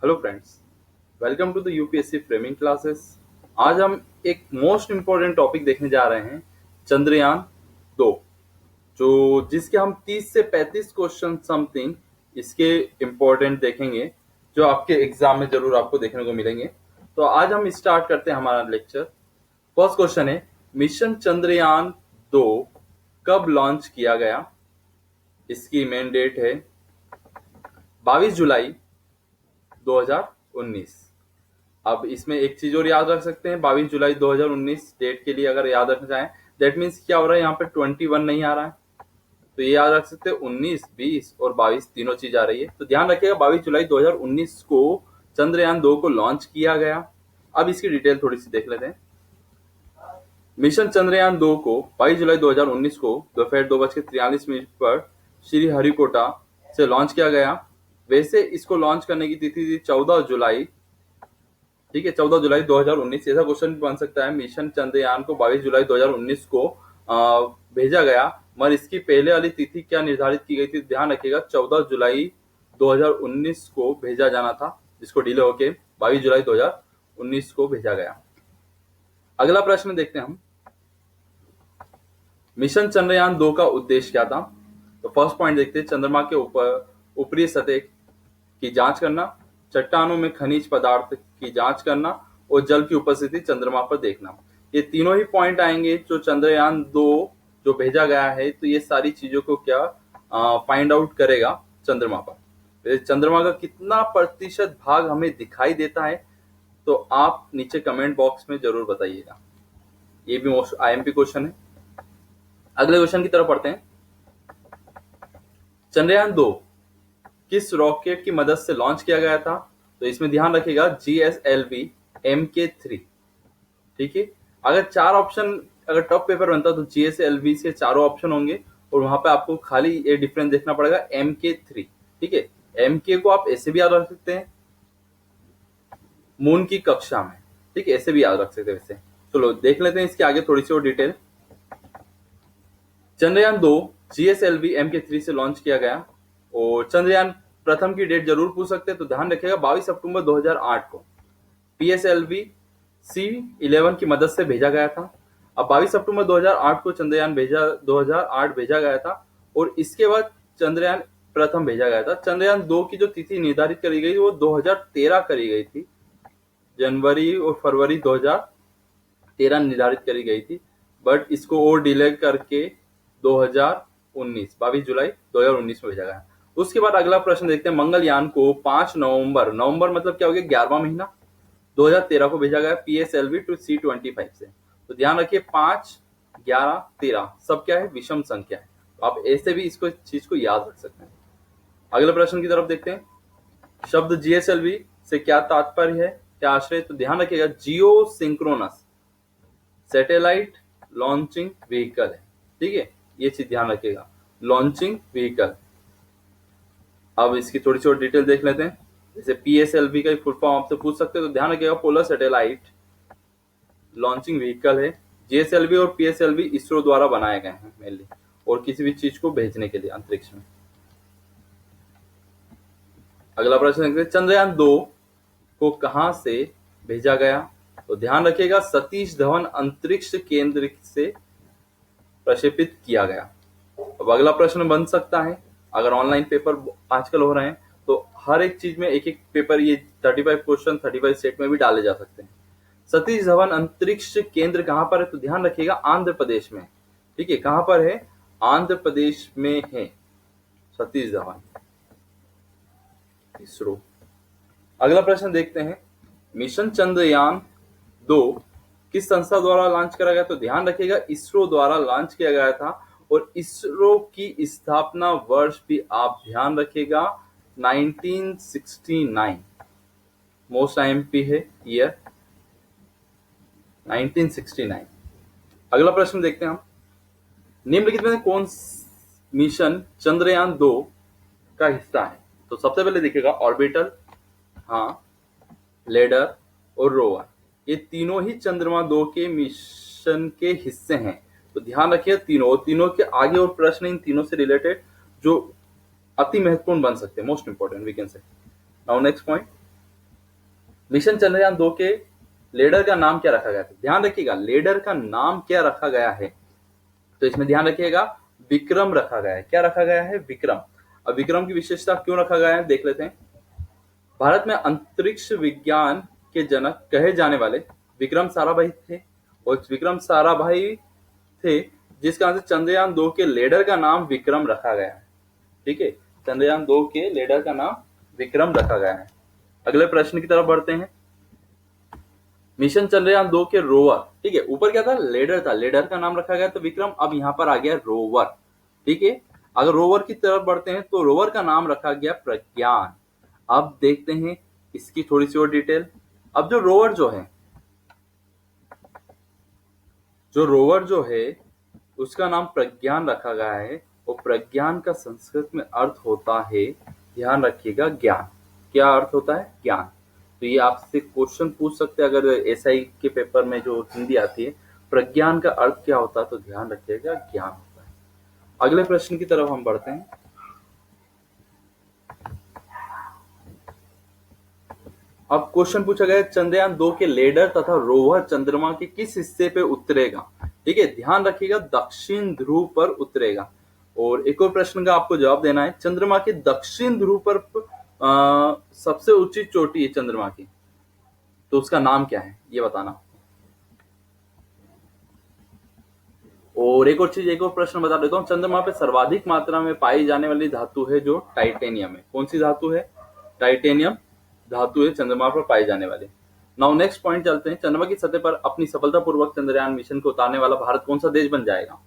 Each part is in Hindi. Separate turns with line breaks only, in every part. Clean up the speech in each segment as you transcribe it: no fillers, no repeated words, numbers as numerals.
Hello friends, welcome to the UPSC framing classes. आज हम एक मोस्ट इम्पोर्टेंट टॉपिक देखने जा रहे हैं, चंद्रयान 2, जो जिसके हम 30 से 35 क्वेश्चन समथिंग इसके इम्पोर्टेंट देखेंगे, जो आपके एग्जाम में जरूर आपको देखने को मिलेंगे। तो आज हम स्टार्ट करते हैं हमारा लेक्चर। फर्स्ट क्वेश्चन है, मिशन चंद्रयान 2 कब लॉन्च किया गया? इसकी मेन डेट है 22 जुलाई 2019। अब इसमें एक चीज और याद रख सकते हैं, 22 जुलाई 2019 डेट के लिए अगर याद रखना चाहें, दैट मीन्स क्या हो रहा है, यहाँ पे 21 नहीं आ रहा है, तो ये याद रख सकते हैं 19, 20 और 22 तीनों चीज आ रही है। तो ध्यान रखिएगा 22 जुलाई 2019 को चंद्रयान 2 को लॉन्च किया गया। अब इसकी डिटेल थोड़ी सी देख लेते हैं। मिशन चंद्रयान 2 को 22 जुलाई 2019 को दोपहर 2:43 पर श्री हरिकोटा से लॉन्च किया गया। वैसे इसको लॉन्च करने की तिथि थी 14 जुलाई, ठीक है, 14 जुलाई 2019। ऐसा क्वेश्चन भी बन सकता है, मिशन चंद्रयान को 22 जुलाई 2019 को भेजा गया, मगर इसकी पहले वाली तिथि क्या निर्धारित की गई थी? ध्यान रखिएगा 14 जुलाई 2019 को भेजा जाना था, जिसको डिले होके 22 जुलाई 2019 को भेजा गया। अगला प्रश्न देखते हैं हम, मिशन चंद्रयान 2 का उद्देश्य क्या था? तो फर्स्ट पॉइंट देखते हैं, चंद्रमा के ऊपर ऊपरी सतह की जांच करना, चट्टानों में खनिज पदार्थ की जांच करना और जल की उपस्थिति चंद्रमा पर देखना। ये तीनों ही पॉइंट आएंगे जो चंद्रयान 2 जो भेजा गया है, तो ये सारी चीजों को क्या फाइंड आउट करेगा चंद्रमा पर। चंद्रमा का कितना प्रतिशत भाग हमें दिखाई देता है, तो आप नीचे कमेंट बॉक्स में जरूर बताइएगा। ये भी मोस्ट आईएमपी क्वेश्चन है। अगले क्वेश्चन की तरफ पढ़ते हैं। चंद्रयान 2 किस रॉकेट की मदद से लॉन्च किया गया था? तो इसमें ध्यान रखिएगा GSLV Mk3, ठीक है। अगर चार ऑप्शन, अगर टॉप पेपर बनता तो GSLV से चारों ऑप्शन होंगे और वहां पे आपको खाली ये डिफरेंस देखना पड़ेगा Mk3, ठीक है। Mk को आप ऐसे भी याद रख सकते हैं, मून की कक्षा में, ठीक है, ऐसे भी याद रख सकते हैं। वैसे चलो देख लेते हैं इसके आगे थोड़ी सी और डिटेल। चंद्रयान 2 GSLV Mk3 से लॉन्च किया गया और चंद्रयान प्रथम की डेट जरूर पूछ सकते हैं, तो ध्यान रखिएगा 22 अक्टूबर 2008 को PSLV C11 की मदद से भेजा गया था। अब 22 अक्टूबर 2008 को चंद्रयान 2008 भेजा गया था और इसके बाद चंद्रयान प्रथम भेजा गया था। चंद्रयान 2 की जो तिथि निर्धारित करी गई वो 2013 करी गई थी, जनवरी और फरवरी 2013 निर्धारित करी गई थी, बट इसको और डिले करके 2019 22 जुलाई 2019 में भेजा गया। उसके बाद अगला प्रश्न देखते हैं, मंगलयान को 5 नवंबर, नवंबर मतलब क्या हो गया, 11वां महीना, 2013 को भेजा गया PSLV टू C25 से। तो ध्यान रखिए 5, 11, 13 सब क्या है, विषम संख्या है, तो आप ऐसे भी इसको चीज को याद रख सकते हैं। अगले प्रश्न की तरफ देखते हैं, शब्द GSLV से क्या तात्पर्य है, क्या आश्रय? तो ध्यान रखिएगा जियो सिंक्रोनस सैटेलाइट लॉन्चिंग व्हीकल है, ठीक है, ये चीज ध्यान रखिएगा, लॉन्चिंग व्हीकल। अब इसकी थोड़ी सी और डिटेल देख लेते हैं। जैसे PSLV का फुल फॉर्म आपसे पूछ सकते हैं, तो ध्यान रखिएगा पोलर सैटेलाइट लॉन्चिंग व्हीकल है। GSLV और PSLV इसरो द्वारा बनाए गए हैं मेनली, और किसी भी चीज को भेजने के लिए अंतरिक्ष में। अगला प्रश्न देखते हैं, चंद्रयान 2 को कहां से भेजा गया? तो ध्यान रखिएगा सतीश धवन अंतरिक्ष केंद्र से प्रक्षेपित किया गया। अब अगला प्रश्न बन सकता है, अगर ऑनलाइन पेपर आजकल हो रहे हैं तो हर एक चीज में एक एक पेपर, ये 35 क्वेश्चन 35 सेट में भी डाले जा सकते हैं। सतीश धवन अंतरिक्ष केंद्र कहां पर है? तो ध्यान रखिएगा आंध्र प्रदेश में, ठीक है। कहां पर है? आंध्र प्रदेश में है सतीश धवन, इसरो। अगला प्रश्न देखते हैं, मिशन चंद्रयान 2 किस संस्था द्वारा लॉन्च करा गया? तो ध्यान रखिएगा इसरो द्वारा लॉन्च किया गया था, और इसरो की स्थापना वर्ष भी आप ध्यान रखिएगा 1969, मोस्ट आईएमपी है ईयर 1969। अगला प्रश्न देखते हैं हम, निम्नलिखित में कौन मिशन चंद्रयान 2 का हिस्सा है? तो सबसे पहले देखिएगा ऑर्बिटर, हाँ, लैंडर और रोवर, ये तीनों ही चंद्रमा 2 के मिशन के हिस्से हैं। तो ध्यान रखिए तीनों के आगे और प्रश्न इन तीनों से रिलेटेड जो अति महत्वपूर्ण बन सकते हैं, most important we can say. Now next point, mission Chandrayaan 2 के लीडर का नाम क्या रखा गया था? ध्यान रखिएगा, लीडर का नाम क्या रखा गया है, तो इसमें ध्यान रखिएगा विक्रम रखा गया है। क्या रखा गया है? विक्रम। अब विक्रम की विशेषता क्यों रखा गया है देख लेते हैं। भारत में अंतरिक्ष विज्ञान के जनक कहे जाने वाले विक्रम साराभाई थे, और विक्रम साराभाई थे जिस कारण से चंद्रयान 2 के लीडर का नाम विक्रम रखा गया है। ठीक है, चंद्रयान 2 के लीडर का नाम विक्रम रखा गया है। अगले प्रश्न की तरफ बढ़ते हैं। मिशन चंद्रयान 2 के रोवर, ठीक है, ऊपर क्या था? लीडर था, लीडर का नाम रखा गया तो विक्रम, अब यहां पर आ गया रोवर। ठीक है, अगर रोवर की तरफ बढ़ते हैं तो रोवर का नाम रखा गया प्रज्ञान। अब देखते हैं इसकी थोड़ी सी और डिटेल। अब जो रोवर जो है उसका नाम प्रज्ञान रखा गया है, और प्रज्ञान का संस्कृत में अर्थ होता है, ध्यान रखिएगा, ज्ञान। क्या अर्थ होता है? ज्ञान। तो ये आपसे क्वेश्चन पूछ सकते हैं अगर एसआई के पेपर में जो हिंदी आती है, प्रज्ञान का अर्थ क्या होता है, तो ध्यान रखिएगा ज्ञान होता है। अगले प्रश्न की तरफ हम बढ़ते हैं। अब क्वेश्चन पूछा गया चंद्रयान 2 के लैंडर तथा रोवर चंद्रमा के किस हिस्से पे उतरेगा? ठीक है, ध्यान रखिएगा दक्षिण ध्रुव पर उतरेगा। और एक और प्रश्न का आपको जवाब देना है, चंद्रमा के दक्षिण ध्रुव पर सबसे ऊंची चोटी है चंद्रमा की, तो उसका नाम क्या है ये बताना। और एक और चीज, एक और प्रश्न बता देता हूँ, चंद्रमा पे सर्वाधिक मात्रा में पाई जाने वाली धातु है जो टाइटेनियम है। कौन सी धातु है? टाइटेनियम धातु है चंद्रमा पर पाई जाने वाली। नाउ नेक्स्ट पॉइंट चलते हैं, चंद्रमा की सतह पर अपनी सफलतापूर्वक चंद्रयान मिशन को उतारने वाला भारत कौन सा देश बन जाएगा?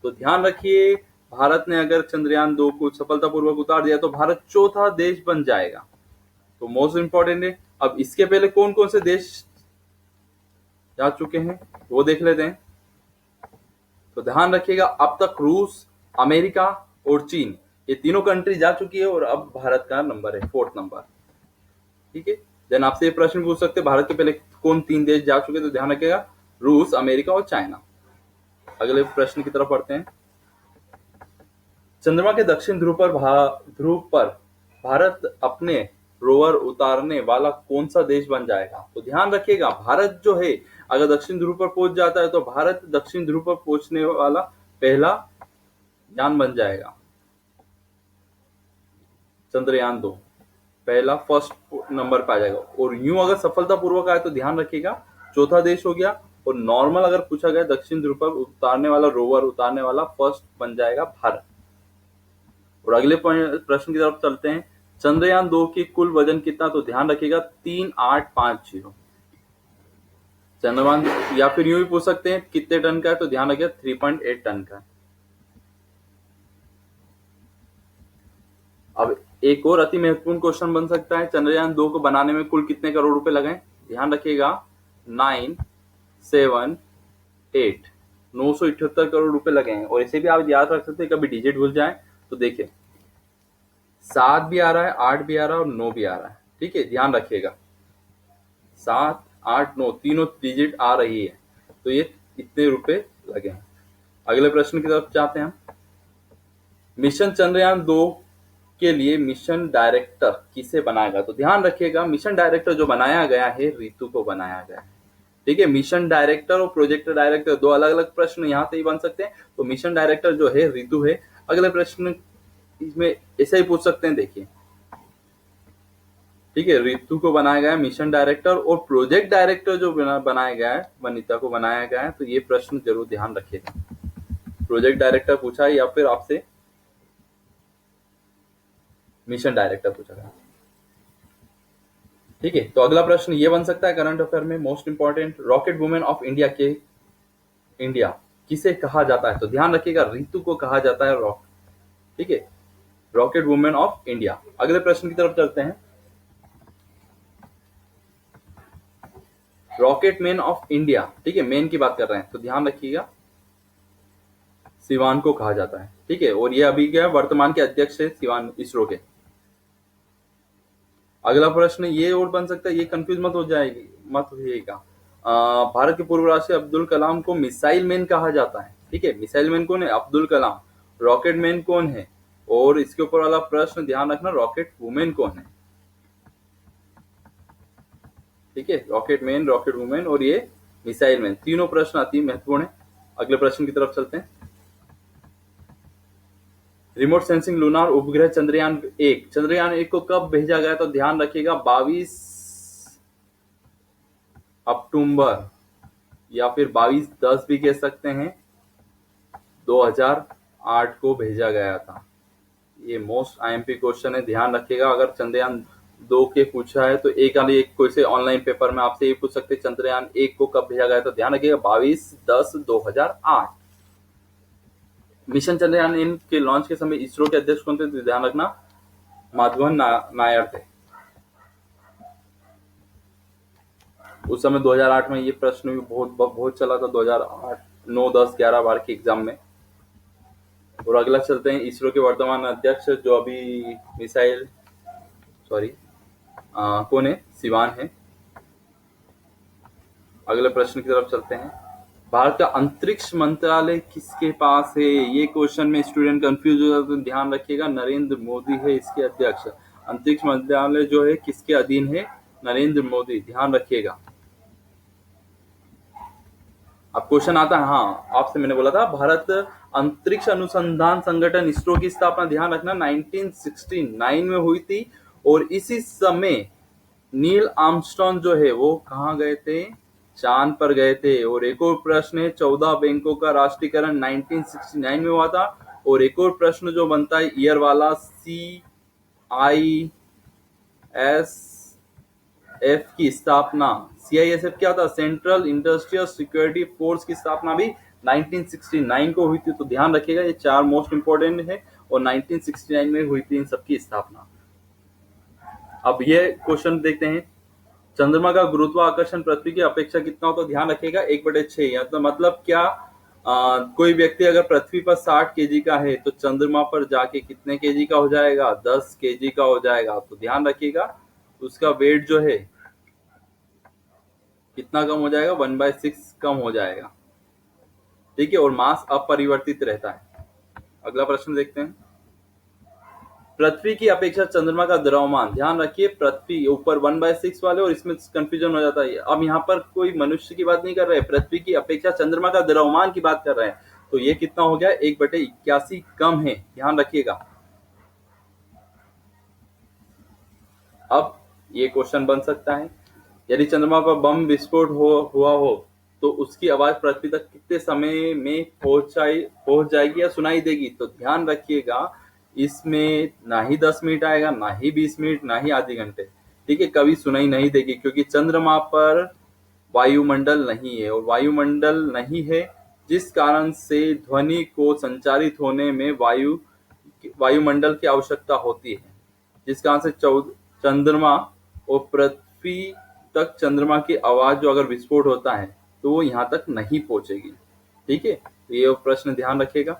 तो ध्यान रखिए, भारत ने अगर चंद्रयान 2 को सफलतापूर्वक उतार दिया तो भारत चौथा देश बन जाएगा, तो मोस्ट इंपॉर्टेंट है। अब इसके पहले कौन कौन से देश जा चुके हैं वो देख लेते हैं। तो ध्यान रखिएगा, अब तक रूस, अमेरिका और चीन, ये तीनों कंट्री जा चुकी है, और अब भारत का नंबर है 4th नंबर। ठीक है, देन आपसे ये प्रश्न पूछ सकते हैं भारत के पहले कौन 3 देश जा चुके, तो ध्यान रखिएगा रूस, अमेरिका और चाइना। अगले प्रश्न की तरफ पढ़ते हैं। चंद्रमा के दक्षिण ध्रुव पर भारत अपने रोवर उतारने वाला कौन सा देश बन जाएगा? तो ध्यान रखिएगा, भारत जो है अगर दक्षिण ध्रुव पर पहुंच जाता है तो भारत दक्षिण ध्रुव पर पहुंचने वाला पहला यान बन जाएगा। चंद्रयान 2 पहला, फर्स्ट नंबर पे आ जाएगा। और यूं अगर सफलतापूर्वक आए तो ध्यान रखिएगा चौथा देश हो गया, और नॉर्मल अगर पूछा गया दक्षिण ध्रुव पर उतारने वाला रोवर उतारने वाला फर्स्ट बन जाएगा भारत। और अगले प्रश्न की तरफ चलते हैं। चंद्रयान 2 की कुल वजन कितना? तो ध्यान रखिएगा 3850। चंद्रयान, या फिर यूं भी पूछ सकते हैं कितने टन का है, तो ध्यान रखिएगा 3.8 टन का है। अब एक और अति महत्वपूर्ण क्वेश्चन बन सकता है, चंद्रयान 2 को बनाने में कुल कितने करोड़ रुपए लगे? ध्यान रखिएगा 978 करोड़ रुपए लगे हैं। और इसे भी आप याद रख सकते हैं, कभी डिजिट भूल जाए तो देखिए 7 भी आ रहा है, 8 भी आ रहा है और 9 भी आ रहा है। ठीक है, ध्यान रखिएगा 7, 8, 9 तीनों डिजिट आ रही है, तो ये इतने रुपए लगे हैं। अगले प्रश्न की तरफ जाते हैं हम। मिशन चंद्रयान 2 के लिए मिशन डायरेक्टर किसे बनाएगा? तो ध्यान रखिएगा मिशन डायरेक्टर जो बनाया गया है रितु को बनाया गया है। ठीक है, मिशन डायरेक्टर और प्रोजेक्ट डायरेक्टर दो अलग अलग प्रश्न यहाँ से ही बन सकते हैं, तो मिशन डायरेक्टर जो है रितु है। अगले प्रश्न इसमें ऐसे ही पूछ सकते हैं, देखिए ठीक है, रितु को बनाया गया है मिशन डायरेक्टर, और प्रोजेक्ट डायरेक्टर जो बनाया गया है वनिता को बनाया गया है। तो ये प्रश्न जरूर ध्यान रखिएगा, प्रोजेक्ट डायरेक्टर पूछा है या फिर आपसे मिशन डायरेक्टर पूछा गया। ठीक है, तो अगला प्रश्न ये बन सकता है करंट अफेयर में most important, rocket women of India किसे कहा जाता है? तो ध्यान रखिएगा रितु को कहा जाता है ठीक है, रॉकेट वुमेन ऑफ इंडिया। अगले प्रश्न की तरफ चलते हैं। रॉकेट मैन ऑफ इंडिया, ठीक है, मैन की बात कर रहे हैं, तो ध्यान रखिएगा सिवान को कहा जाता है। ठीक है, और ये अभी क्या वर्तमान के अध्यक्ष है सिवान इसरो के। अगला प्रश्न ये और बन सकता है, ये कंफ्यूज मत होइएगा। भारत के पूर्व राष्ट्रपति अब्दुल कलाम को मिसाइल मैन कहा जाता है। ठीक है, मिसाइल मैन कौन है? अब्दुल कलाम। रॉकेट मैन कौन है? और इसके ऊपर वाला प्रश्न ध्यान रखना, रॉकेट वुमेन कौन है? ठीक है, रॉकेट मैन, रॉकेट वुमेन और ये मिसाइल मैन, तीनों प्रश्न अति महत्वपूर्ण है। अगले प्रश्न की तरफ चलते हैं। रिमोट सेंसिंग लूनार उपग्रह चंद्रयान 1 को कब भेजा गया? तो ध्यान रखिएगा 22 अक्टूबर या फिर 22/10 भी कह सकते हैं, 2008 को भेजा गया था। ये मोस्ट आईएमपी क्वेश्चन है, ध्यान रखिएगा। अगर चंद्रयान 2 के पूछा है तो एक कोई से ऑनलाइन पेपर में आपसे ये पूछ सकते हैं चंद्रयान 1 को कब भेजा गया, तो ध्यान रखिएगा 22/10/2008। मिशन चंद्रयान के लॉन्च के समय इसरो के अध्यक्ष कौन थे? तो ध्यान रखना माधवन नायर थे। उस समय 2008 में ये प्रश्न भी बहुत चला था, 2008, 9, 10, 11 बार के एग्जाम में। और अगला चलते हैं, इसरो के वर्तमान अध्यक्ष जो अभी कौन है? सिवान है। अगले प्रश्न की तरफ चलते हैं। भारत का अंतरिक्ष मंत्रालय किसके पास है? ये क्वेश्चन में स्टूडेंट कंफ्यूज हो जाते हैं, ध्यान रखिएगा नरेंद्र मोदी है इसके अध्यक्ष। अंतरिक्ष मंत्रालय जो है किसके अधीन है? नरेंद्र मोदी, ध्यान रखिएगा। अब क्वेश्चन आता है, हाँ आपसे मैंने बोला था भारत अंतरिक्ष अनुसंधान संगठन इसरो की स्थापना ध्यान रखना 1969 में हुई थी, और इसी समय नील आर्मस्ट्रॉन्ग जो है वो कहाँ गए थे? चांद पर गए थे। और एक और प्रश्न है, 14 बैंकों का राष्ट्रीयकरण 1969 में हुआ था। और एक और प्रश्न जो बनता है ईयर वाला, CISF की स्थापना, CISF क्या था? सेंट्रल इंडस्ट्रियल सिक्योरिटी फोर्स की स्थापना भी 1969 को हुई थी। तो ध्यान रखिएगा ये 4 मोस्ट इंपोर्टेंट है और 1969 में हुई थी इन सबकी स्थापना। अब ये क्वेश्चन देखते हैं, चंद्रमा का गुरुत्वाकर्षण पृथ्वी की अपेक्षा कितना हो? तो ध्यान रखिएगा 1/6। तो मतलब क्या, कोई व्यक्ति अगर पृथ्वी पर 60 केजी का है तो चंद्रमा पर जाके कितने केजी का हो जाएगा? 10 केजी का हो जाएगा। तो ध्यान रखिएगा उसका वेट जो है कितना कम हो जाएगा? 1/6 कम हो जाएगा। ठीक है, और मास अपरिवर्तित रहता है। अगला प्रश्न देखते हैं, पृथ्वी की अपेक्षा चंद्रमा का द्रव्यमान, ध्यान रखिए पृथ्वी ऊपर 1/6 वाले और इसमें कंफ्यूजन हो जाता है। अब यहाँ पर कोई मनुष्य की बात नहीं कर रहे हैं, पृथ्वी की अपेक्षा चंद्रमा का द्रव्यमान की बात कर रहे हैं। तो ये कितना हो गया? 1/81 कम है, ध्यान रखिएगा। अब ये क्वेश्चन बन सकता है, यदि चंद्रमा पर बम विस्फोट हुआ हो तो उसकी आवाज पृथ्वी तक कितने समय में पहुंच जाएगी या सुनाई देगी? तो ध्यान रखिएगा इसमें ना ही 10 मिनट आएगा, ना ही 20 मिनट, ना ही आधे घंटे। ठीक है, कभी सुनाई नहीं देगी क्योंकि चंद्रमा पर वायुमंडल नहीं है, और वायुमंडल नहीं है जिस कारण से ध्वनि को संचारित होने में वायुमंडल की आवश्यकता होती है, जिस कारण से चंद्रमा और पृथ्वी तक चंद्रमा की आवाज जो अगर विस्फोट होता है तो वो यहाँ तक नहीं पहुंचेगी। ठीक है, ये प्रश्न ध्यान रखिएगा।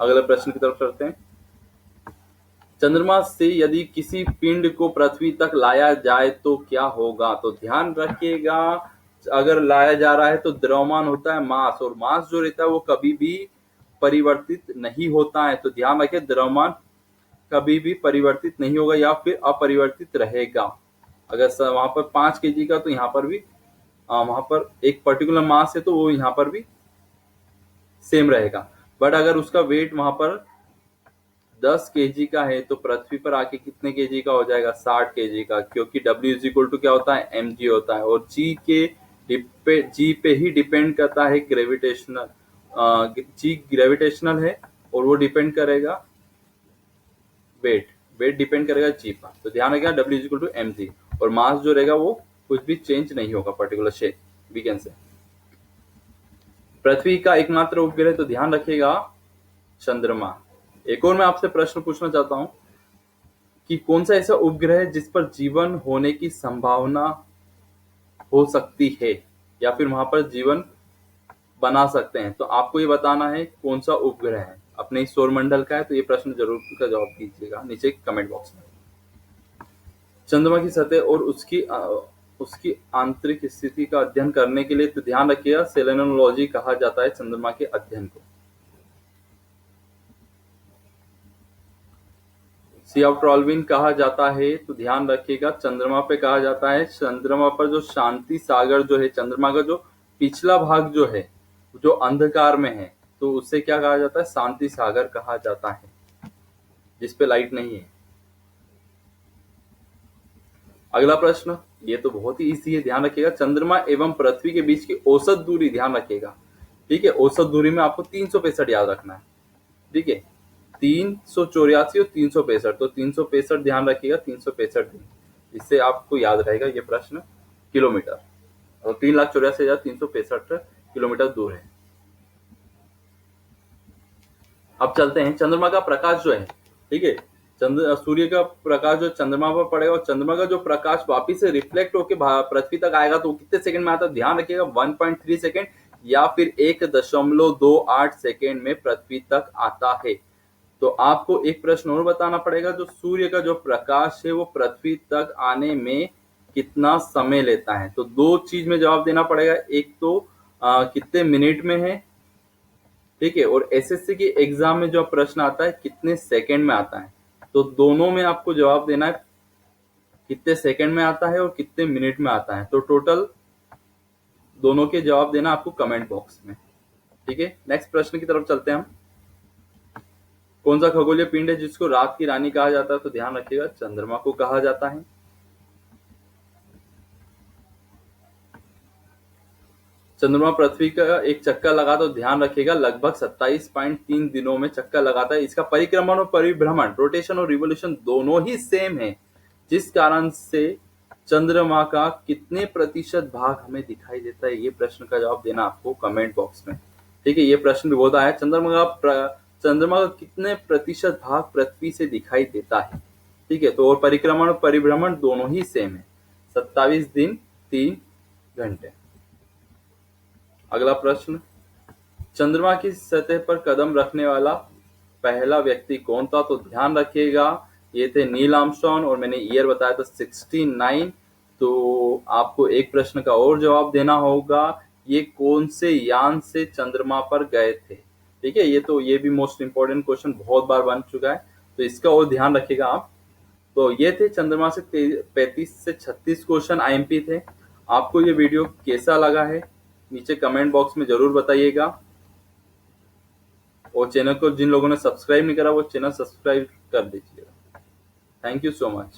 अगले प्रश्न की तरफ चलते हैं, चंद्रमा से यदि किसी पिंड को पृथ्वी तक लाया जाए तो क्या होगा? तो ध्यान रखिएगा अगर लाया जा रहा है तो द्रव्यमान होता है मास, और मास जो रहता है वो कभी भी परिवर्तित नहीं होता है। तो ध्यान रखिए द्रव्यमान कभी भी परिवर्तित नहीं होगा या फिर अपरिवर्तित रहेगा। अगर वहां पर 5 केजी का तो यहाँ पर भी वहां पर एक पर्टिकुलर मास है तो वो यहाँ पर भी सेम रहेगा। बट अगर उसका वेट वहां पर 10 केजी का है तो पृथ्वी पर आके कितने केजी का हो जाएगा? 60 केजी का, क्योंकि W = क्या होता है? mg होता है, और G पे ही डिपेंड करता है ग्रेविटेशनल, G ग्रेविटेशनल है और वो डिपेंड करेगा वेट डिपेंड करेगा G पर। तो ध्यान रखिएगा W = mg, और मास जो रहेगा वो कुछ भी चेंज नहीं होगा, पर्टिकुलर शेप वी कैन से। पृथ्वी का एकमात्र उपग्रह, तो ध्यान रखिएगा चंद्रमा। एक और मैं आपसे प्रश्न पूछना चाहता हूं कि कौन सा ऐसा उपग्रह है जिस पर जीवन होने की संभावना हो सकती है या फिर वहां पर जीवन बना सकते हैं? तो आपको ये बताना है कौन सा उपग्रह है, अपने ही सौरमंडल का है। तो ये प्रश्न जरूर का जवाब दीजिएगा नीचे कमेंट बॉक्स में। चंद्रमा की सतह और उसकी आंतरिक स्थिति का अध्ययन करने के लिए, तो ध्यान रखिएगा सेलेनोलॉजी कहा जाता है चंद्रमा के अध्ययन को। सी ऑफ ट्रॉलविन कहा जाता है, तो ध्यान रखिएगा चंद्रमा पे कहा जाता है। चंद्रमा पर जो शांति सागर जो है, चंद्रमा का जो पिछला भाग जो है, जो अंधकार में है, तो उससे क्या कहा जाता है, शांति सागर कहा जाता है, जिसपे लाइट नहीं है। अगला प्रश्न, ये तो बहुत ही इजी है, ध्यान रखिएगा। चंद्रमा एवं पृथ्वी के बीच की औसत दूरी ध्यान रखिएगा, ठीक है। औसत दूरी में आपको 365 याद रखना है, ठीक है। 384 और 365, तो 365 ध्यान रखिएगा, 365 दिन, इससे आपको याद रहेगा ये प्रश्न किलोमीटर, और 3,84,365 किलोमीटर दूर है। अब चलते हैं, चंद्रमा का प्रकाश जो है, ठीक है, सूर्य का प्रकाश जो चंद्रमा पर पड़ेगा, और चंद्रमा का जो प्रकाश वापिस से रिफ्लेक्ट होकर पृथ्वी तक आएगा, तो कितने सेकंड में आता है, ध्यान रखिएगा 1.3 सेकंड या फिर 1.28 सेकंड में पृथ्वी तक आता है। तो आपको एक प्रश्न और बताना पड़ेगा, जो सूर्य का जो प्रकाश है वो पृथ्वी तक आने में कितना समय लेता है। तो दो चीज में जवाब देना पड़ेगा, एक तो कितने मिनट में है, ठीक है, और एसएससी की एग्जाम में जो प्रश्न आता है कितने सेकंड में आता है। तो दोनों में आपको जवाब देना है, कितने सेकंड में आता है और कितने मिनट में आता है। तो टोटल दोनों के जवाब देना आपको कमेंट बॉक्स में, ठीक है। नेक्स्ट प्रश्न की तरफ चलते हैं हम। कौन सा खगोलीय पिंड है जिसको रात की रानी कहा जाता है, तो ध्यान रखिएगा चंद्रमा को कहा जाता है। चंद्रमा पृथ्वी का एक चक्कर लगाता, तो ध्यान रखिएगा लगभग 27.3 दिनों में चक्कर लगाता है। इसका परिक्रमण और परिभ्रमण, रोटेशन और रिवोल्यूशन दोनों ही सेम है, जिस कारण से चंद्रमा का कितने प्रतिशत भाग हमें दिखाई देता है, ये प्रश्न का जवाब देना आपको कमेंट बॉक्स में, ठीक है। ये प्रश्न भी बहुत आया, चंद्रमा का कितने प्रतिशत भाग पृथ्वी से दिखाई देता है, ठीक है। तो और परिक्रमण और परिभ्रमण दोनों ही सेम है, 27 दिन 3 घंटे। अगला प्रश्न, चंद्रमा की सतह पर कदम रखने वाला पहला व्यक्ति कौन था, तो ध्यान रखिएगा ये थे नील आर्मस्ट्रॉन्ग, और मैंने ईयर बताया था 69। तो आपको एक प्रश्न का और जवाब देना होगा, ये कौन से यान से चंद्रमा पर गए थे, ठीक है। ये भी मोस्ट इंपॉर्टेंट क्वेश्चन बहुत बार बन चुका है, तो इसका और ध्यान रखिएगा आप। तो ये थे चंद्रमा से 35 से 36 क्वेश्चन आईएमपी थे। आपको ये वीडियो कैसा लगा है नीचे कमेंट बॉक्स में जरूर बताइएगा, और चैनल को जिन लोगों ने सब्सक्राइब नहीं करा वो चैनल सब्सक्राइब कर दीजिएगा। Thank you so much.